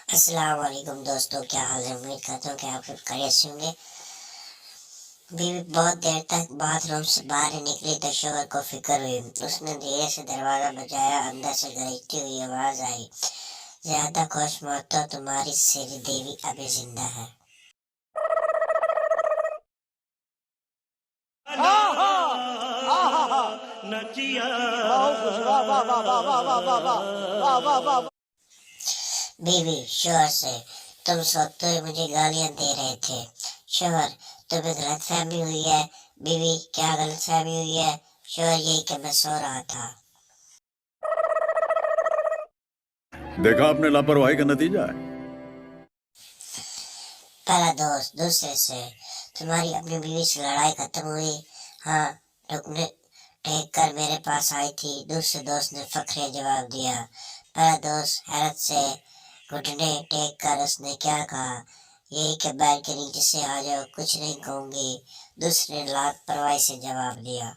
अस्सलाम वालेकुम दोस्तों, क्या हाल है। उम्मीद करता हूँ कि आप सब खैरियत से होंगे। बीवी बहुत देर तक बाथरूम से बाहर निकली तो शोहर को फिक्र हुई। उसने धीरे से दरवाजा बजाया। अंदर से गरजती हुई आवाज आई, ज्यादा खुश मत हो, तुम्हारी श्री देवी अभी जिंदा है। बीवी शोहर से, तुम सोते हुए मुझे गालियां दे रहे थे। शोहर, तुम्हें गलतफहमी हुई है। बीवी, क्या गलतफहमी हुई है। शोहर, यही कि मैं सो रहा था। देखा आपने लापरवाही का नतीजा है। पहला दोस्त दूसरे से, तुम्हारी अपनी बीवी से लड़ाई खत्म हुई। हाँ, रुकने टेक कर मेरे पास आई थी। दूसरे दोस्त ने फखरे जवाब दिया। पहला दोस्त हैरत से घुटने टेक कर उसने क्या कहा, यही कि बेड के नीचे से आ जाओ, कुछ नहीं कहूंगी। दूसरे ने लापरवाही से जवाब दिया।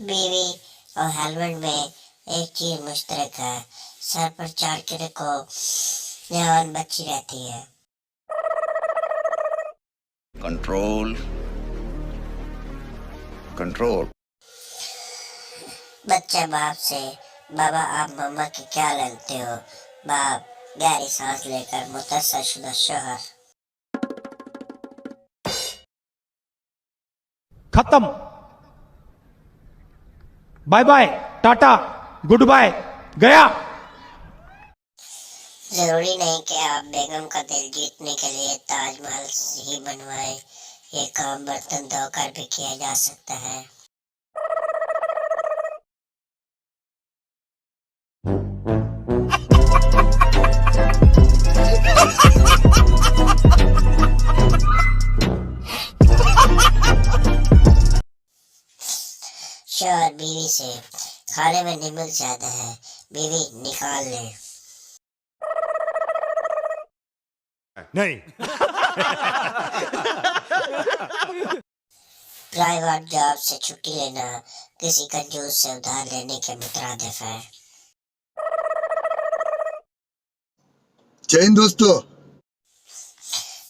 बीवी और हेलमेट में एक चीज मुश्तरक है, सर पर चाट के रखो, जान बची रहती है। Control control. बच्चा बाप से, बाबा आप मम्मा के क्या लगते हो। बाप गहरी सांस लेकर मुतअस्सिर शोहर। खत्म। Bye bye, tata, good bye, गया। जरूरी नहीं कि आप बेगम का दिल जीतने के लिए ताजमहल ही बनवाए। ये काम बर्तन धोकर भी किया जा सकता है। शोहर बीवी से, खाने में नमक ज्यादा है, बीवी निकाल ले। नहीं। प्राइवेट जॉब से छुट्टी लेना किसी कंजूस से उधार लेने के मुतरादिफ है। जय हिंद दोस्तों।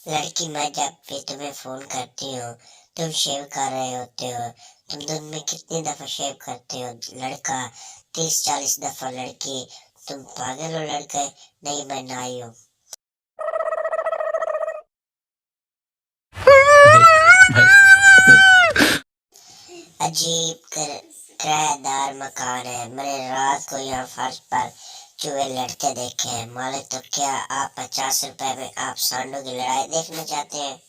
लड़की, मैं जब भी तुम्हें फोन करती हूँ तुम शेव कर रहे होते हो। तुम दिन में कितनी दफा शेव करते हो। लड़का, 30-40 दफा। लड़की, तुम पागल हो। लड़के, नहीं मैं नाई हूँ। अजीब किराएदार मकान है। मैंने रात को यहाँ फर्श पर चूहे लड़ते देखे हैं। मालिक, तो क्या आप 50 रुपए में आप सांडों की लड़ाई देखना चाहते हैं।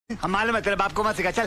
हम मालूम है तेरे बाप को मत सिखा, चल।